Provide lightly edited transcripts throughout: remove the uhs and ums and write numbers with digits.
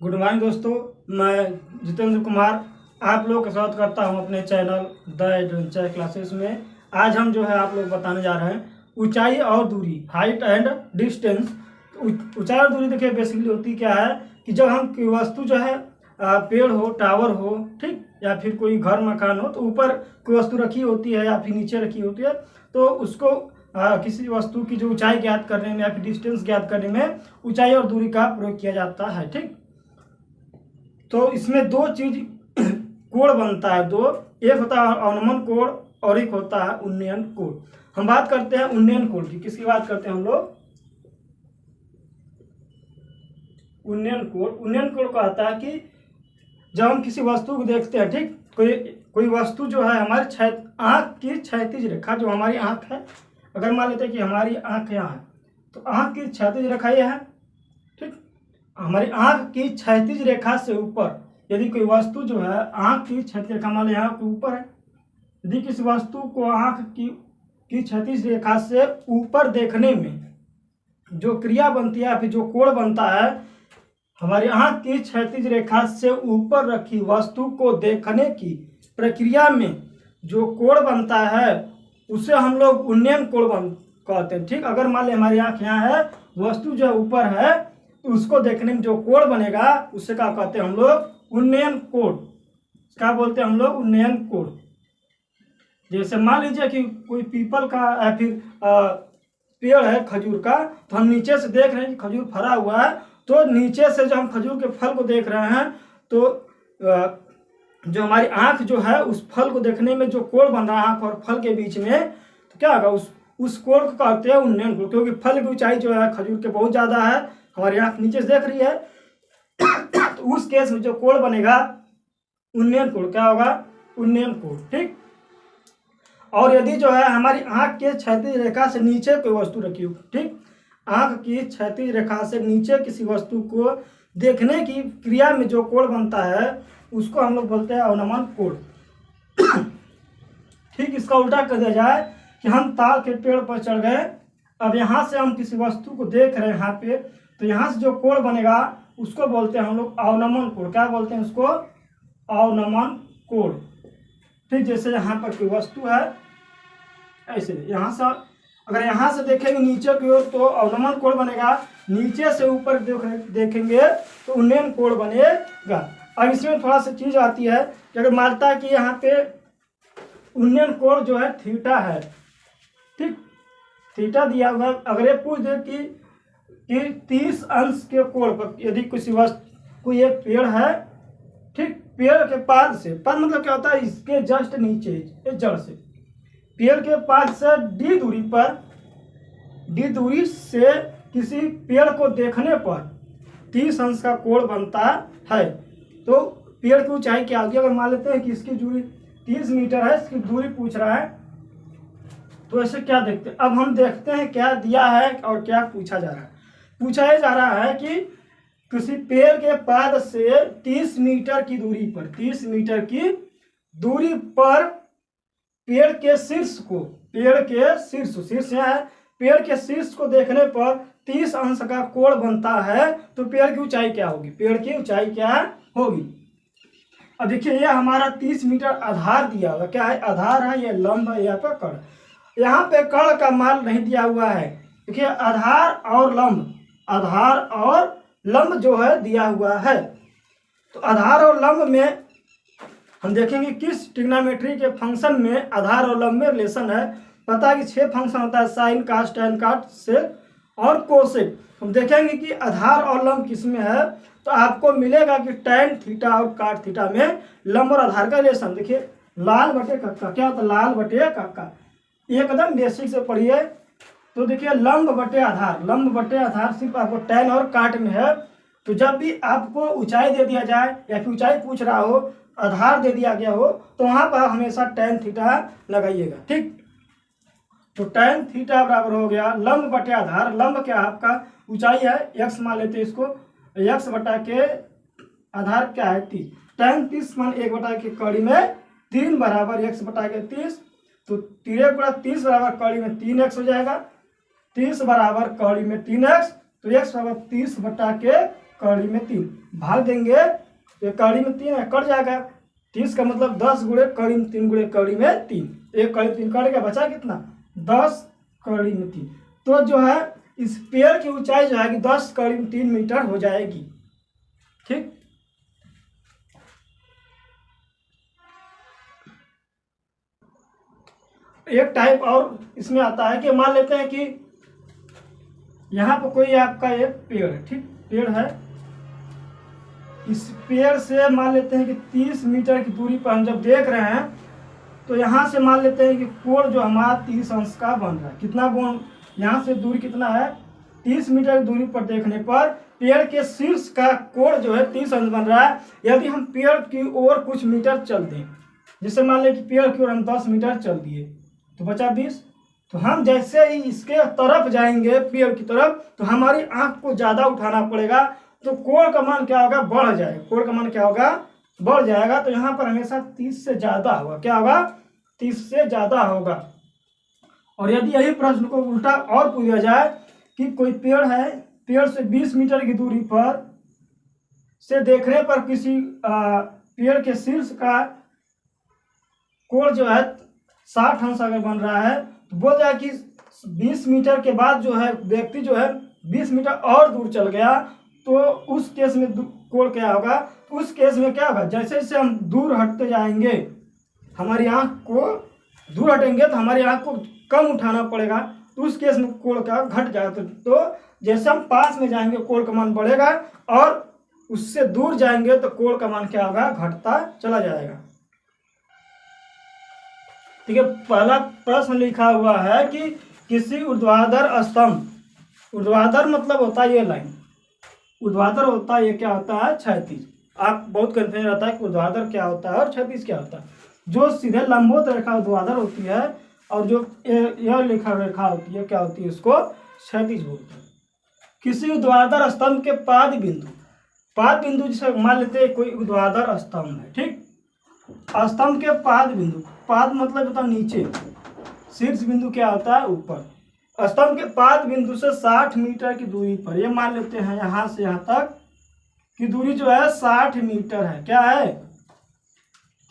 Good morning दोस्तों, मैं जितेंद्र कुमार आप लोग का स्वागत करता हूं अपने चैनल द एडवेंचर क्लासेस में। आज हम जो है आप लोग बताने जा रहे हैं ऊंचाई और दूरी, हाइट एंड डिस्टेंस। ऊंचाई और दूरी देखिए बेसिकली होती क्या है कि जब हम कोई वस्तु जो है पेड़ हो, टावर हो, ठीक, या फिर कोई घर मकान हो, तो ऊपर कोई वस्तु रखी होती है या फिर नीचे रखी होती है, तो उसको किसी वस्तु की जो ऊंचाई ज्ञात करने में या फिर डिस्टेंस ज्ञात करने में ऊंचाई और दूरी का प्रयोग किया जाता है। ठीक, तो इसमें दो चीज कोण बनता है, दो, एक होता है अवनमन कोण और एक होता है उन्नयन कोण। हम बात करते हैं उन्नयन कोण की। किसकी बात करते हैं हम लोग? उन्नयन कोण। उन्नयन कोण कहता है कि जब हम किसी वस्तु को देखते हैं, ठीक, कोई वस्तु जो है हमारे आंख की क्षैतिज रेखा, जो हमारी आंख है, अगर मान लेते हैं कि हमारी आंख यहाँ है, तो आंख की क्षैतिज रेखा यह है, ठीक। हमारी आंख की क्षैतिज रेखा से ऊपर यदि कोई वस्तु जो है आंख की क्षैतिज रेखा मान यहाँ के ऊपर है, यदि किसी वस्तु को आंख की क्षैतिज रेखा से ऊपर देखने में जो क्रिया बनती है, फिर जो कोण बनता है, हमारी आंख की क्षैतिज रेखा से ऊपर रखी वस्तु को देखने की प्रक्रिया में जो कोण बनता है उसे हम लोग उन्नयन कोण कहते हैं। ठीक, अगर मान लें हमारी आंख यहाँ है, वस्तु जो ऊपर है, तो उसको देखने में जो कोण बनेगा उससे क्या कहते हैं हम लोग? उन्नयन कोण। क्या बोलते हैं हम लोग? उन्नयन कोण। जैसे मान लीजिए कि कोई पीपल का या फिर पेड़ है खजूर का, तो हम नीचे से देख रहे हैं कि खजूर फरा हुआ है, तो नीचे से जो हम खजूर के फल को देख रहे हैं, तो जो हमारी आंख जो है उस फल को देखने में जो कोण बन रहा है आंख और फल के बीच में, तो क्या होगा? उस कोण को कहते हैं उन्नयन कोण। क्योंकि फल की ऊंचाई जो है खजूर के बहुत ज्यादा है, हमारी आंख नीचे से देख रही है, तो उस केस में जो कोण बनेगा उन्नयन कोण। क्या होगा? उन्नयन कोण। ठीक, और यदि जो है हमारी आंख के क्षैतिज रेखा से नीचे कोई वस्तु रखी हो, ठीक, आंख की क्षैतिज रेखा से नीचे किसी वस्तु को देखने की क्रिया में जो कोण बनता है उसको हम लोग बोलते हैं अवनमन कोण। ठीक, इसका उल्टा कर दिया जाए कि हम ताड़ के पेड़ पर चढ़ गए, अब यहाँ से हम किसी वस्तु को देख रहे हैं यहाँ पे, तो यहाँ से जो कोण बनेगा उसको बोलते हैं हम लोग अवनमन कोण। क्या बोलते हैं उसको? अवनमन कोण। ठीक, जैसे यहाँ पर कोई वस्तु है, ऐसे यहाँ से अगर यहाँ से देखेंगे नीचे की ओर तो अवनमन कोण बनेगा, नीचे से ऊपर देखेंगे तो उन्नयन कोण बनेगा। अब इसमें थोड़ा सा चीज आती है कि अगर मानता है कि यहाँ पे उन्नयन कोण जो है थीटा है, ठीक, थीटा दिया हुआ, अगर ये पूछ दे कि 30 अंश के कोण पर यदि किसी वस्तु कोई एक पेड़ है, ठीक, पेड़ के पाद से, पाद मतलब क्या होता है? इसके जस्ट नीचे, इस जड़ से, पेड़ के पाद से डी दूरी पर, डी दूरी से किसी पेड़ को देखने पर 30 अंश का कोण बनता है। तो पेड़ की ऊंचाई क्या होगी? अगर मान लेते हैं कि इसकी दूरी 30 मीटर है, इसकी दूरी पूछ रहा है, तो ऐसे क्या देखते हैं? अब हम देखते हैं क्या दिया है और क्या पूछा जा रहा है। पूछा जा रहा है कि किसी पेड़ के पाद से 30 मीटर की दूरी पर, 30 मीटर की दूरी पर पेड़ के शीर्ष को, पेड़ के शीर्ष यहाँ है, पेड़ के शीर्ष को देखने पर 30 अंश का कोण बनता है, तो पेड़ की ऊंचाई क्या होगी? पेड़ की ऊंचाई क्या होगी? अब देखिए ये हमारा 30 मीटर आधार दिया हुआ, क्या है? आधार है, ये लंब है, यहाँ पे कण, यहाँ पे कण का मान नहीं दिया हुआ है। देखिए आधार और लंब जो है दिया हुआ है, तो आधार और लंब में हम देखेंगे किस ट्रिग्नोमेट्री के फंक्शन में आधार और लंब में रिलेशन है। पता है कि 6 फंक्शन होता है, साइन, कास, टैन, काट, सेक और कोसेक। हम देखेंगे कि आधार और लंब किस में है, तो आपको मिलेगा कि टैन थीटा और काट थीटा में लंब और आधार का रिलेशन। देखिए लाल बटे कक्का, क्या होता है? लाल बटे कक्का, एकदम बेसिक से पढ़िए। तो देखिए लंब बटे आधार सिर्फ आपको टैन और काट में है। तो जब भी आपको ऊंचाई दे दिया जाए या फिर ऊंचाई पूछ रहा हो, आधार दे दिया गया हो, तो वहां पर हमेशा टैन थीटा लगाइएगा। ठीक, तो टैन थीटा बराबर हो गया लंब बटे आधार। लंब क्या आपका ऊंचाई है, x मान लेते हैं इसको, x बटा के आधार क्या है? 30। टैन 30 मान 1 बटा के कड़ी में 3 बराबर x बटा के 30, तो 3 गुणा 30 बराबर कड़ी में 3x हो जाएगा। 30 बराबर कड़ी में 3x, तो x बराबर 30 बटा के कड़ी में 3 भाग देंगे तो कड़ी में 3 है, कट जाएगा। 30 का मतलब 10 गुणे कड़ी में 3 गुणे कड़ी में 3, 1 कड़ी 3 कट गया, बचा कितना 10 कड़ी में 3। तो जो है इस पेड़ की ऊंचाई जो है कि 10 कड़ी में 3 मीटर हो जाएगी। ठीक, एक टाइप और इसमें आता है कि मान लेते हैं कि यहाँ पर कोई आपका एक पेड़ है, ठीक पेड़ है, इस पेड़ से मान लेते हैं कि 30 मीटर की दूरी पर हम जब देख रहे हैं तो यहाँ से मान लेते हैं कि कोण जो हमारा 30 अंश का बन रहा है। कितना कोण, यहाँ से दूरी कितना है 30 मीटर की दूरी पर देखने पर पेड़ के शीर्ष का कोण जो है 30 अंश बन रहा है। यदि हम पेड़ की ओर कुछ मीटर चल दें, जैसे मान लें कि पेड़ की ओर हम 10 मीटर चल दिए तो बचा 20, तो हम जैसे ही इसके तरफ जाएंगे पेड़ की तरफ तो हमारी आंख को ज़्यादा उठाना पड़ेगा, तो कोण का मान क्या होगा बढ़ जाएगा, कोण का मान क्या होगा बढ़ जाएगा। तो यहाँ पर हमेशा 30 से ज़्यादा होगा, क्या होगा 30 से ज़्यादा होगा। और यदि यही प्रश्न को उल्टा और पूछा जाए कि कोई पेड़ है, पेड़ से 20 मीटर की दूरी पर से देखने पर किसी पेड़ के शीर्ष का कोण जो है 60 अंश अगर बन रहा है तो बोल जाए कि 20 मीटर के बाद जो है व्यक्ति जो है 20 मीटर और दूर चल गया तो उस केस में कोण क्या होगा, तो उस केस में क्या होगा जैसे जैसे हम दूर हटते जाएंगे हमारी आंख को दूर हटेंगे तो हमारी आंख को कम उठाना पड़ेगा, तो उस केस में कोण का घट जाएगा। तो जैसे हम पास में जाएंगे कोण का मान बढ़ेगा और उससे दूर जाएंगे तो कोण का मान क्या होगा घटता चला जाएगा। ठीक है, पहला प्रश्न लिखा हुआ है कि किसी ऊर्ध्वाधर स्तंभ, ऊर्ध्वाधर मतलब होता है ये लाइन, ऊर्ध्वाधर होता है ये क्या होता है क्षैतिज। आप बहुत कंफ्यूजन रहता है कि ऊर्ध्वाधर क्या होता है और क्षैतिज क्या होता है। जो सीधे लंबवत रेखा ऊर्ध्वाधर होती है और जो यह रेखा होती है क्या होती है, उसको क्षैतिज बोलते हैं। किसी ऊर्ध्वाधर स्तंभ के पाद बिंदु जिसे मान लेते हैं कोई ऊर्ध्वाधर स्तंभ है, ठीक, स्तंभ के पाद बिंदु, पाद मतलब होता है नीचे, शीर्ष बिंदु क्या होता है ऊपर। स्तंभ के पाद बिंदु से 60 मीटर की दूरी पर, ये मान लेते हैं यहाँ से यहाँ तक की दूरी जो है 60 मीटर है, क्या है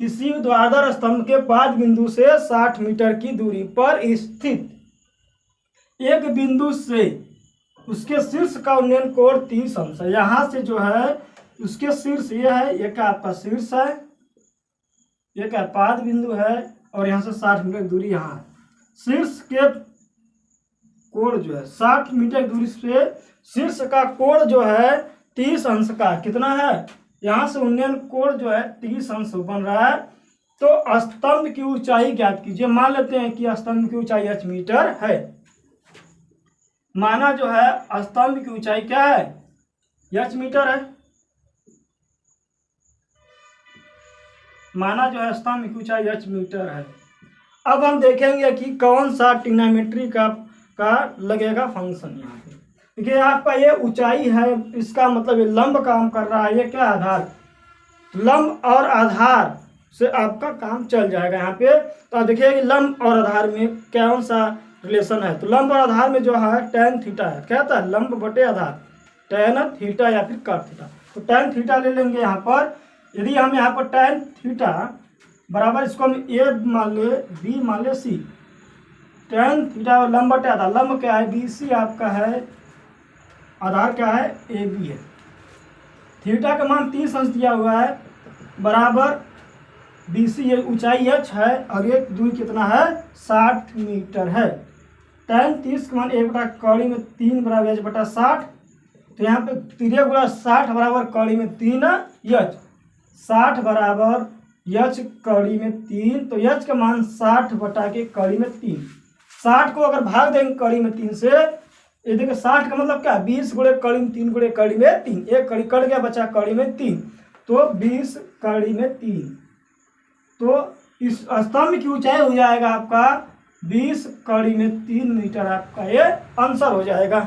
किसी ऊर्ध्वाधर स्तंभ के पाद बिंदु से 60 मीटर की दूरी पर स्थित एक बिंदु से उसके शीर्ष का उन्नयन कोण 30 अंश है। यहाँ से जो है उसके शीर्ष ये है, ये क्या आपका शीर्ष है, ये क्या पाद बिंदु है और यहाँ से 60 मीटर की दूरी यहाँ है। शीर्ष के कोण जो है 60 मीटर की दूरी से शीर्ष का कोण जो है 30 अंश का कितना है, यहाँ से उन्नयन कोण जो है 30 अंश बन रहा है। तो स्तंभ की ऊंचाई ज्ञात कीजिए। मान लेते हैं कि स्तंभ की ऊंचाई h मीटर है, माना जो है स्तंभ की ऊंचाई क्या है h मीटर है, माना जो है स्तंभ की ऊंचाई h मीटर है। अब हम देखेंगे कि कौन सा ट्रिग्नोमेट्री का लगेगा फंक्शन। यहाँ पे देखिए आपका ये ऊंचाई है, इसका मतलब ये लंब काम कर रहा है, ये क्या आधार, लंब और आधार से आपका काम चल जाएगा यहाँ पे। तो आप देखिए कि लंब और आधार में कौन सा रिलेशन है, तो लंब और आधार में जो है tan थीटा है, क्या था लंब बटे आधार tan थीटा या फिर cot थीटा। तो tan थीटा ले लेंगे यहाँ पर। यदि हम यहाँ पर tan थीटा बराबर इसको हम a मान ले b मान ले c, tan थीटा और लंब बटे आधार, लंब क्या है BC आपका है, आधार क्या है AB है। थीटा का मान 30 अंश दिया हुआ है बराबर BC, ये ऊंचाई h है और ये दूरी कितना है 60 मीटर है। tan 30 का मान 1 बटा कड़ी में 3 बराबर h बटा 60, तो यहाँ पे 3 गुणा 60 बराबर कड़ी में 3 h, 60 बराबर h कड़ी में 3, तो h का मान 60 बटा के कड़ी में 3। 60 को अगर भाग देंगे कड़ी में 3 से, ये देखिए 60 का मतलब क्या 20 गुणे कड़ी में 3 गुणे कड़ी में 3, एक कड़ी कट गया बचा कड़ी में 3, तो 20 कड़ी में 3। तो इस स्तंभ की ऊंचाई हो जाएगा आपका 20 कड़ी में 3 मीटर, आपका ये आंसर हो जाएगा।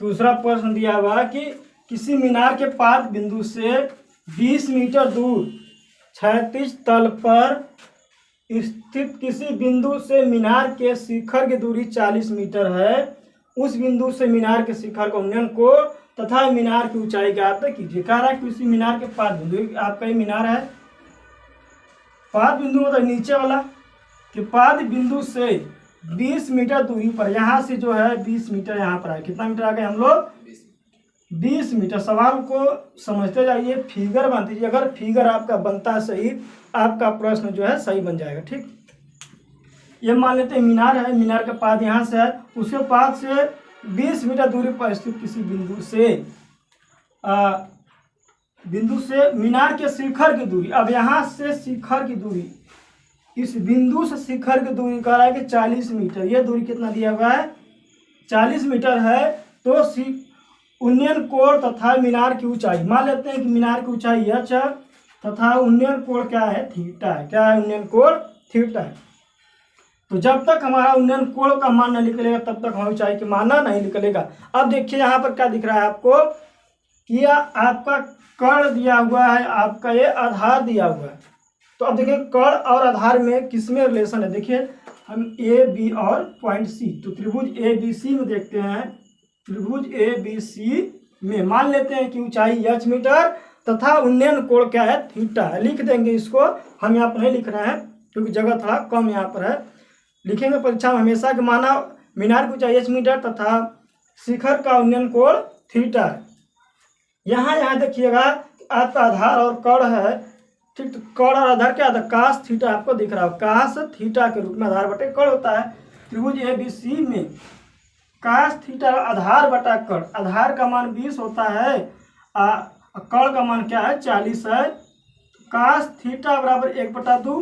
दूसरा प्रश्न दिया हुआ कि किसी मीनार के पाद बिंदु से 20 मीटर दूर क्षैतिज तल पर स्थित किसी बिंदु से मीनार के शिखर की दूरी 40 मीटर है। उस बिंदु से मीनार के शिखर का उन्नयन कोण तथा मीनार की ऊंचाई ज्ञात कीजिए। कह रहा है कि उसी मीनार के पाद बिंदु, आपका ये मीनार है, पाद बिंदु मतलब नीचे वाला, कि पाद बिंदु से 20 मीटर दूरी पर, यहाँ से जो है 20 मीटर यहाँ पर है, कितना मीटर आ गए हम लोग 20 मीटर। सवाल को समझते जाइए, फिगर बन दीजिए, अगर फिगर आपका बनता है सही, आपका प्रश्न जो है सही बन जाएगा। ठीक, ये मान लेते हैं मीनार है, मीनार का पाद यहाँ से है, उसके पाद से 20 मीटर दूरी पर स्थित किसी बिंदु से मीनार के शिखर की दूरी, अब यहाँ से शिखर की दूरी, इस बिंदु से शिखर की दूरी कह रहा है कि 40 मीटर। ये दूरी कितना दिया हुआ है 40 मीटर है। तो उन्नयन कोण तथा मीनार की ऊंचाई, मान लेते हैं कि मीनार की ऊंचाई h है तथा उन्नयन कोण क्या है थीटा है। क्या है उन्नयन कोण थीटा है। तो जब तक हमारा उन्नयन कोण का मान नहीं निकलेगा तब तक हमारी ऊंचाई की मान नहीं निकलेगा। अब देखिए यहाँ पर क्या दिख रहा है आपको कि आपका कर्ण दिया हुआ है, आपका ये आधार दिया हुआ है। तो अब देखिए कर्ण और आधार में किसमें रिलेशन है, देखिए हम ए बी और पॉइंट सी, तो त्रिभुज ए बी सी में देखते हैं। त्रिभुज ए बी सी में मान लेते हैं कि ऊंचाई h मीटर तथा उन्नयन कोण क्या है थीटा है। लिख देंगे इसको, हम यहाँ पर नहीं लिख रहे हैं क्योंकि जगह थोड़ा कम यहाँ पर है। लिखेंगे परीक्षा में हमेशा कि माना मीनार की ऊंचाई h मीटर तथा शिखर का उन्नयन कोण थीटा है। यहाँ देखिएगा आपका आधार और कर्ण है। ठीक, तो कर्ण और आधार क्या होता है कास थीटा, आपको दिख रहा हो कास थीटा के रूप में आधार बटे कर्ण होता है। त्रिभुज ए बी सी में कास थीटा आधार बटा कर्ण, आधार का मान 20 होता है, कर्ण का मान क्या है 40 है। कास थीटा बराबर 1/2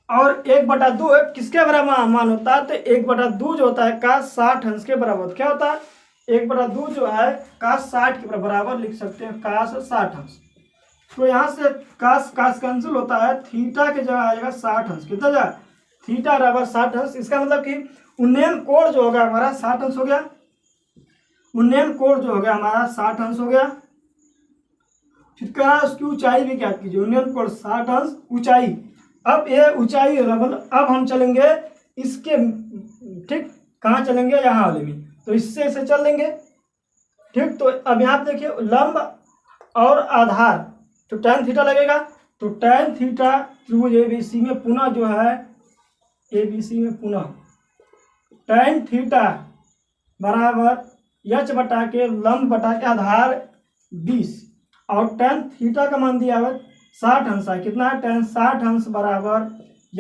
और 1/2 किसके बराबर मान होता है, तो 1/2 जो होता है कास 60 अंश के बराबर। क्या होता है 1/2 जो है कास 60 के बराबर लिख सकते हैं, कास 60 अंश। तो यहाँ से कास कैंसिल होता है, थीटा के जगह आ जाएगा 60 अंश। कितना जाए थीटा बराबर 60 अंश। इसका मतलब कि उन्नयन कोण जो होगा हमारा 60 अंश हो गया। उन्नयन कोण जो हो गया हमारा 60 अंश हो गया। फिर क्या उसकी ऊंचाई भी क्या कीजिए, उन्नयन कोण 60 अंश ऊंचाई। अब ये ऊंचाई अब हम चलेंगे इसके, ठीक कहाँ चलेंगे यहाँ वाले में, तो इससे इसे चल लेंगे। ठीक, तो अब यहाँ पे देखिए लंब और आधार, तो tan थीटा लगेगा। तो tan थीटा त्रिभुज ए बी सी में पुनः जो है ए बी सी में पुनः tan थीटा बराबर h बटा के लंब बटा के आधार 20 और tan थीटा का मान दिया हुआ 60 अंश है। कितना है tan 60 अंश बराबर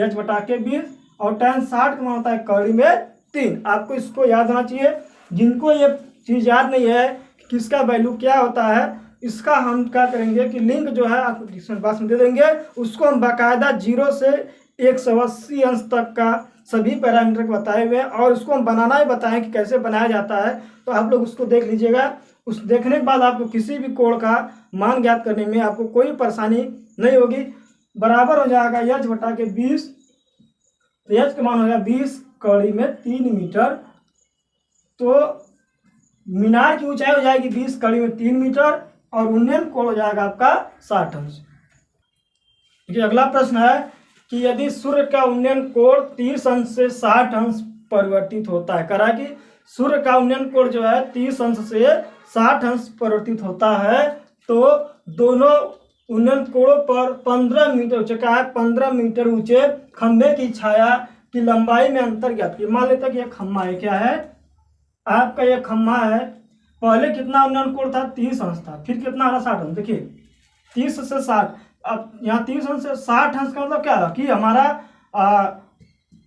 h बटा के 20 और tan 60 का मान होता है कड़ी में 3। आपको इसको याद होना चाहिए। जिनको ये चीज़ याद नहीं है किसका वैल्यू क्या होता है, इसका हम क्या करेंगे कि लिंक जो है आपको डिस्क्रिप्शन बॉक्स में दे देंगे, उसको हम बाकायदा 0 से 180 अंश तक का सभी पैरामीटर को बताए हुए हैं और उसको हम बनाना ही बताएं कि कैसे बनाया जाता है। तो आप लोग उसको देख लीजिएगा। उस देखने के बाद आपको किसी भी कोण का मान ज्ञात करने में आपको कोई परेशानी नहीं होगी। बराबर हो जाएगा h बटा के 20, तो h का मान हो जाएगा 20 कड़ी में 3 मीटर। तो मीनार की ऊंचाई हो जाएगी 20 कड़ी में 3 मीटर और उन्नयन कोण हो जाएगा आपका 60 अंश। देखिए अगला प्रश्न है कि यदि सूर्य का उन्नयन कोण 30 अंश से 60 अंश परिवर्तित होता है। करा कि सूर्य का उन्नयन कोण जो है 30 अंश से 60 अंश परिवर्तित होता है, तो दोनों उन्नयन कोणों पर 15 मीटर ऊंचे का है 15 मीटर ऊंचे खंभे की छाया की लंबाई में अंतर ज्ञात कीजिए। मान लेते हैं कि यह खम्भा है, क्या है आपका यह खम्भा है। पहले कितना उन्नयन कोण था 30 अंश था, फिर कितना आ रहा 60 अंश। देखिए 30 से 60, अब यहाँ 30 अंश से 60 अंश का मतलब क्या है कि हमारा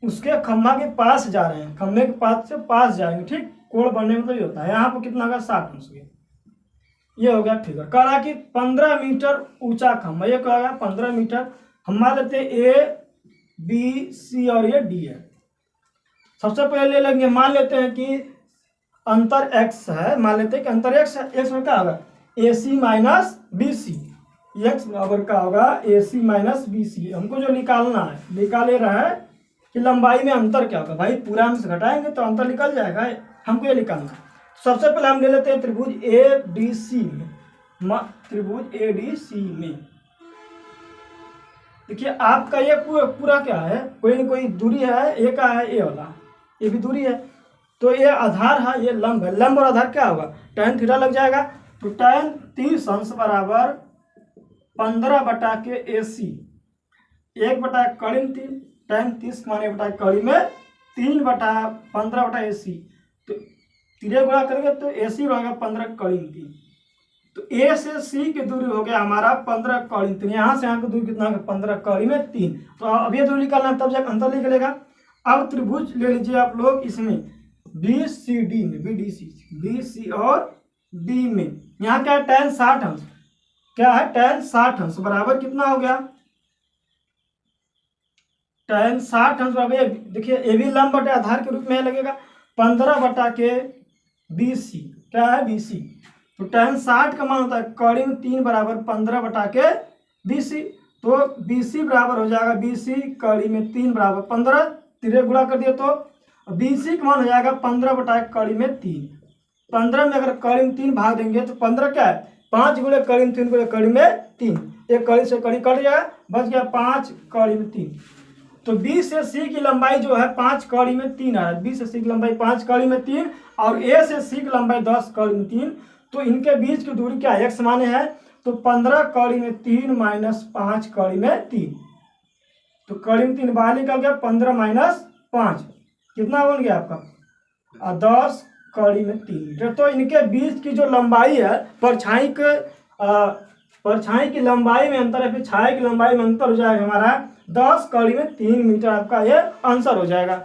उसके खम्भा के पास जा रहे हैं, खम्भे के पास से पास जाएंगे। ठीक, कोण बनने में तो ये होता है। यहाँ पर कितना होगा 60 अंश हो गया। ये हो गया फिगर। कह रहा कि 15 मीटर ऊंचा खम्भा, ये क्या होगा 15 मीटर। हम मान लेते हैं ए बी सी और ये डी है। सबसे पहले ले लेंगे, मान लेते हैं कि अंतर x है, मान लेते हैं कि अंतर x है। x में क्या होगा AC माइनस BC, x बराबर का होगा AC माइनस BC। हमको जो निकालना है, निकाले रहा है कि लंबाई में अंतर क्या होगा। भाई पूरा हम से घटाएंगे तो अंतर निकल जाएगा, हमको ये निकालना है। सबसे पहले हम ले लेते हैं त्रिभुज ADC में, त्रिभुज ADC में देखिए आपका ये पूरा क्या है, कोई न कोई दूरी है, ए का है, ए वाला ये भी दूरी है। तो ये आधार है, ये लंब है। लंब और आधार क्या होगा tan थीटा लग जाएगा। तो tan 30 अंश बराबर 15/AC, 1/3 tan 30 माने बटा कड़ी में 3/15/AC, तो 3 गुणा करेंगे तो AC रहेगा 15 कड़ी में 3। तो A से C की दूरी हो गया हमारा 15 कड़ी में 3। यहाँ से यहाँ की दूरी कितना है 15 कड़ी में 3। तो अब ये दूरी निकालना तब जाकर अंतर निकलेगा। अब त्रिभुज ले लीजिए आप लोग इसमें BCD में, BC और D में, यहाँ क्या है tan 60 अंश, क्या है tan 60 अंश बराबर कितना हो गया tan 60 अंश बराबर, देखिए ये भी लंब बटे आधार के रूप में लगेगा 15/BC, क्या है BC। तो tan 60 का मान होता है कड़ी में 3 बराबर 15/BC, तो BC बराबर हो जाएगा BC कड़ी में 3 बराबर 15, 3 गुणा कर दिए तो BC का मान हो जाएगा 15/कड़ी में 3। 15 में अगर कड़ी में 3 भाग देंगे तो 15 क्या है 5 गुणे कड़ी में 3 गुणे कड़ी में 3, एक कड़ी से कड़ी कट जाएगा, बच गया 5 कड़ी में 3। तो B से C की लंबाई जो है 5 कड़ी में 3 है, B से C की लंबाई 5 कड़ी में 3 और A से C की लंबाई 10 कड़ी में 3। तो इनके बीच की दूरी क्या है, x माने है, तो 15 कड़ी में 3 माइनस 5 कड़ी में 3, तो कड़ी में 3 बाहर निकल गया, 15 माइनस 5 कितना बन गया आपका 10 कड़ी में 3 मीटर। तो इनके बीच की जो लंबाई है, परछाई की लंबाई में अंतर है, फिर छाया की लंबाई में अंतर हो जाएगा हमारा 10 कड़ी में 3 मीटर, आपका ये आंसर हो जाएगा।